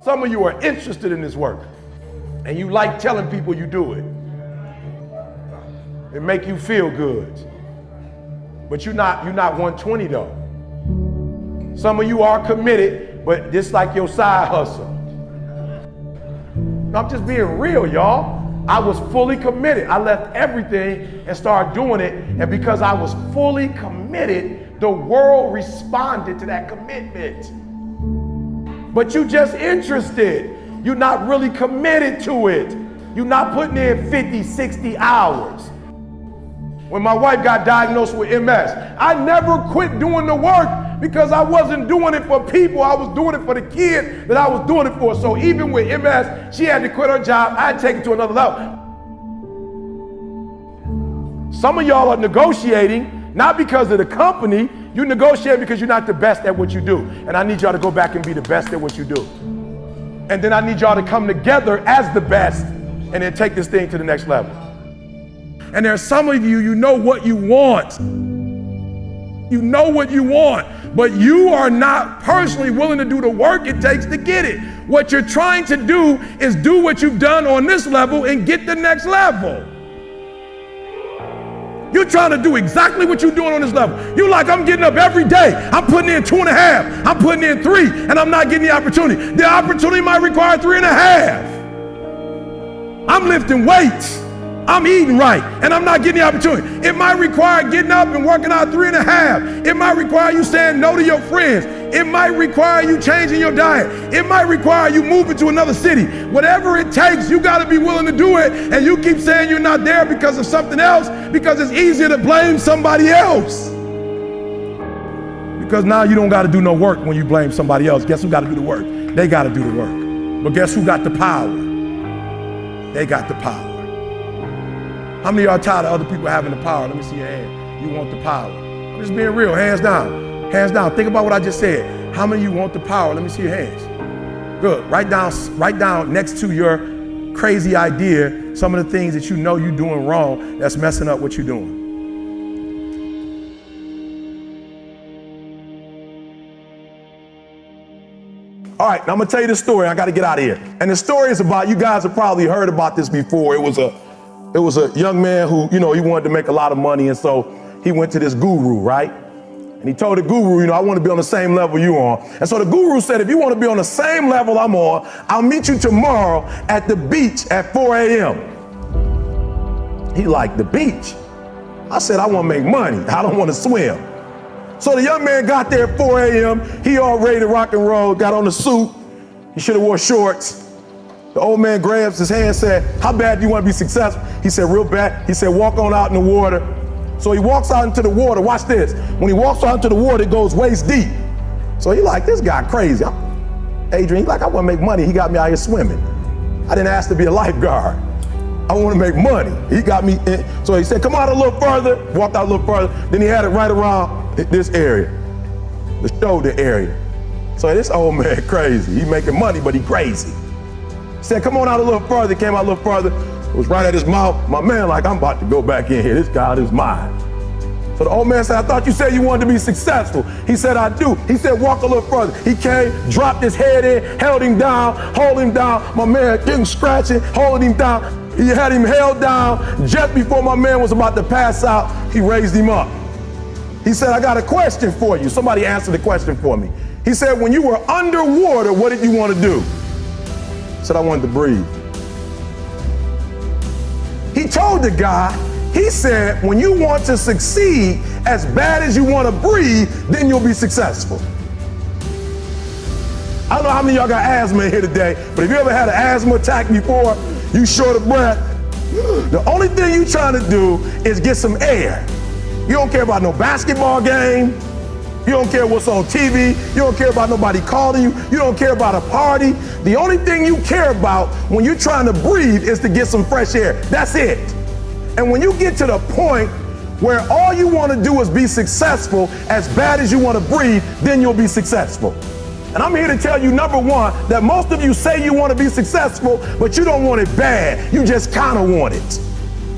Some of you are interested in this work and you like telling people you do it. It make you feel good. But you're not 120 though. Some of you are committed, but this like your side hustle. I'm just being real, y'all. I was fully committed. I left everything and started doing it. And because I was fully committed, the world responded to that commitment. But you just interested. You're not really committed to it. You're not putting in 50, 60 hours. When my wife got diagnosed with MS, I never quit doing the work because I wasn't doing it for people. I was doing it for the kids that I was doing it for. So even with MS, she had to quit her job. I had to take it to another level. Some of y'all are negotiating, not because of the company. You negotiate because you're not the best at what you do. And I need y'all to go back and be the best at what you do. And then I need y'all to come together as the best and then take this thing to the next level. And there are some of you, you know what you want. You know what you want, but you are not personally willing to do the work it takes to get it. What you're trying to do is do what you've done on this level and get the next level. You're trying to do exactly what you're doing on this level. You're like, I'm getting up every day. I'm putting in 2.5. I'm putting in 3, and I'm not getting the opportunity. The opportunity might require 3.5. I'm lifting weights. I'm eating right, and I'm not getting the opportunity. It might require getting up and working out 3.5. It might require you saying no to your friends. It might require you changing your diet. It might require you moving to another city. Whatever it takes, you got to be willing to do it. And you keep saying you're not there because of something else, because it's easier to blame somebody else. Because now you don't got to do no work when you blame somebody else. Guess who got to do the work? They got to do the work. But guess who got the power? They got the power. How many of y'all tired of other people having the power? Let me see your hand. You want the power. I'm just being real, hands down. Hands down, think about what I just said. How many of you want the power? Let me see your hands. Good, write down next to your crazy idea, some of the things that you know you're doing wrong that's messing up what you're doing. All right, now I'm gonna tell you the story. I gotta get out of here. And the story is about, you guys have probably heard about this before. It was a young man who, he wanted to make a lot of money, and so he went to this guru, right? And he told the guru, I want to be on the same level you on. And so the guru said, if you want to be on the same level I'm on, I'll meet you tomorrow at the beach at 4 a.m. He liked the beach. I said, I want to make money. I don't want to swim. So the young man got there at 4 a.m. He all ready to rock and roll, got on the suit. He should have wore shorts. The old man grabs his hand and said, how bad do you want to be successful? He said, real bad. He said, walk on out in the water. So he walks out into the water. Watch this. When he walks out into the water, it goes waist deep. So he like, this guy crazy. Adrian, he like, I want to make money. He got me out here swimming. I didn't ask to be a lifeguard. I want to make money. He got me in. So he said, come out a little further. Walked out a little further. Then he had it right around this area, the shoulder area. So this old man crazy. He making money, but he crazy. He said, come on out a little further. Came out a little further. It was right at his mouth. My man like, I'm about to go back in here. This guy is mine. So the old man said, I thought you said you wanted to be successful. He said, I do. He said, walk a little further. He came, dropped his head in, held him down, hold him down. My man getting scratching, holding him down. He had him held down. Just before my man was about to pass out, he raised him up. He said, I got a question for you. Somebody answer the question for me. He said, when you were underwater, what did you want to do? He said, I wanted to breathe. He told the guy, he said, when you want to succeed as bad as you want to breathe, then you'll be successful. I don't know how many of y'all got asthma in here today, but if you ever had an asthma attack before, you short of breath, the only thing you're trying to do is get some air. You don't care about no basketball game. You don't care what's on TV. You don't care about nobody calling you. You don't care about a party. The only thing you care about when you're trying to breathe is to get some fresh air. That's it. And when you get to the point where all you want to do is be successful as bad as you want to breathe, then you'll be successful. And I'm here to tell you, number one, that most of you say you want to be successful, but you don't want it bad. You just kind of want it.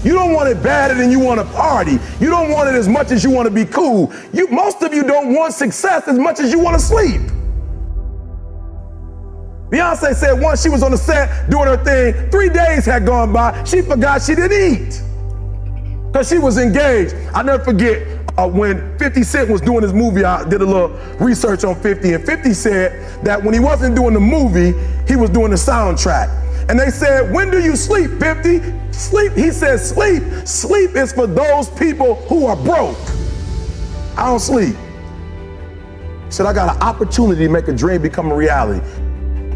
You don't want it badder than you want to party. You don't want it as much as you want to be cool. Most of you don't want success as much as you want to sleep. Beyonce said once she was on the set doing her thing, 3 days had gone by, she forgot she didn't eat because she was engaged. I'll never forget when 50 Cent was doing his movie. I did a little research on 50, and 50 said that when he wasn't doing the movie, he was doing the soundtrack. And they said, when do you sleep, 50? Sleep, he said, sleep is for those people who are broke. I don't sleep. He said, I got an opportunity to make a dream become a reality.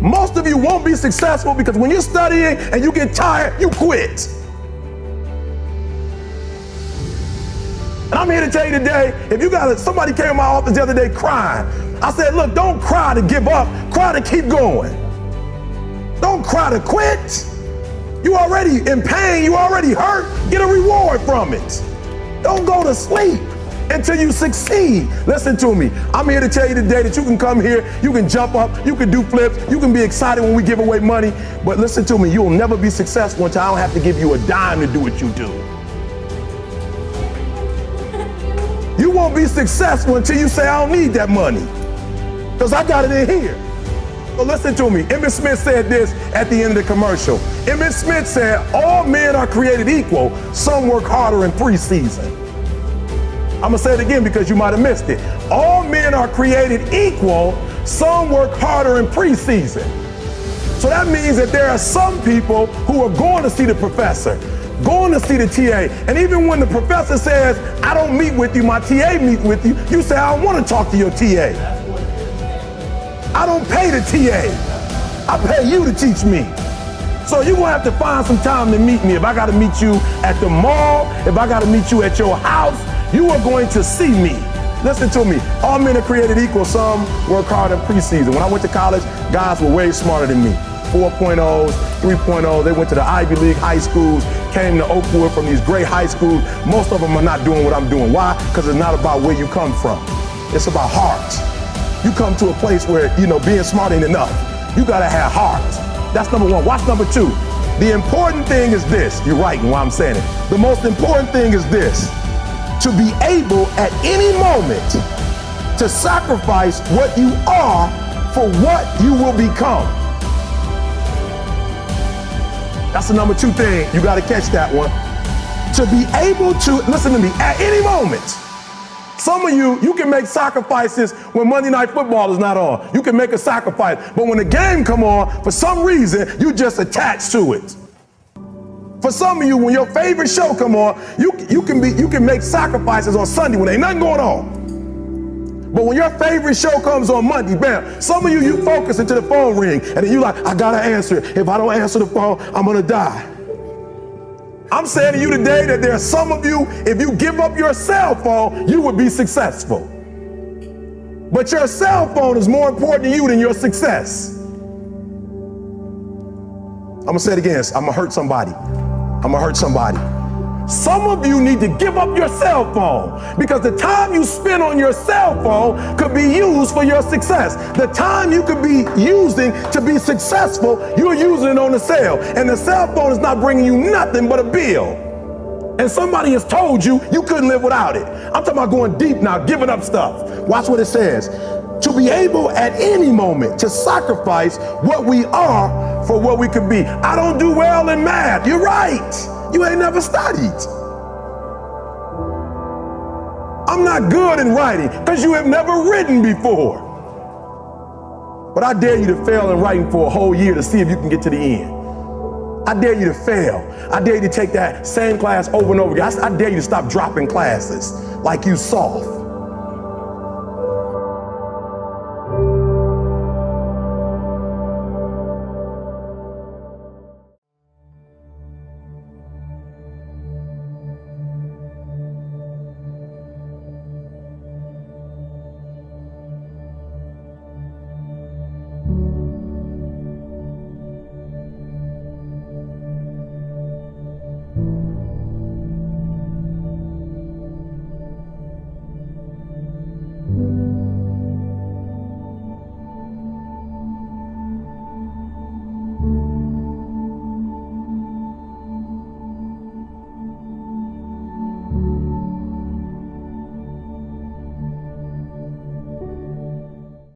Most of you won't be successful because when you're studying and you get tired, you quit. And I'm here to tell you today, if you somebody came to my office the other day crying. I said, look, don't cry to give up, cry to keep going. Don't cry to quit. You already in pain, you already hurt, get a reward from it. Don't go to sleep until you succeed. Listen to me, I'm here to tell you today that you can come here, you can jump up, you can do flips, you can be excited when we give away money, but listen to me, you'll never be successful until I don't have to give you a dime to do what you do. You won't be successful until you say, I don't need that money, because I got it in here. So listen to me, Emmett Smith said this at the end of the commercial. Emmett Smith said, all men are created equal, some work harder in preseason. I'm gonna say it again because you might have missed it. All men are created equal, some work harder in preseason. So that means that there are some people who are going to see the professor, going to see the TA, and even when the professor says, I don't meet with you, my TA meet with you, you say, I don't want to talk to your TA. I don't pay the TA. I pay you to teach me. So you're gonna have to find some time to meet me. If I gotta meet you at the mall, if I gotta meet you at your house, you are going to see me. Listen to me, all men are created equal, some work hard in preseason. When I went to college, guys were way smarter than me. 4.0s, 3.0s, they went to the Ivy League high schools, came to Oakwood from these great high schools. Most of them are not doing what I'm doing. Why? Because it's not about where you come from. It's about heart. You come to a place where, being smart ain't enough. You gotta have heart. That's number one. Watch number two. The important thing is this. You're right in why I'm saying it. The most important thing is this. To be able at any moment to sacrifice what you are for what you will become. That's the number two thing. You gotta catch that one. To be able to, listen to me, at any moment. Some of you can make sacrifices when Monday Night Football is not on. You can make a sacrifice, but when the game come on, for some reason, you just attach to it. For some of you, when your favorite show come on, you can make sacrifices on Sunday when ain't nothing going on. But when your favorite show comes on Monday, bam, some of you focus until the phone ring, and then you like, I gotta answer it. If I don't answer the phone, I'm gonna die. I'm saying to you today that there are some of you, if you give up your cell phone, you would be successful. But your cell phone is more important to you than your success. I'm gonna say it again, I'm gonna hurt somebody. Some of you need to give up your cell phone because the time you spend on your cell phone could be used for your success. The time you could be using to be successful, you're using it on the cell. And the cell phone is not bringing you nothing but a bill. And somebody has told you you couldn't live without it. I'm talking about going deep now, giving up stuff. Watch what it says. To be able at any moment to sacrifice what we are for what we could be. I don't do well in math. You're right. You ain't never studied. I'm not good in writing because you have never written before. But I dare you to fail in writing for a whole year to see if you can get to the end. I dare you to fail. I dare you to take that same class over and over again. I dare you to stop dropping classes like you soft.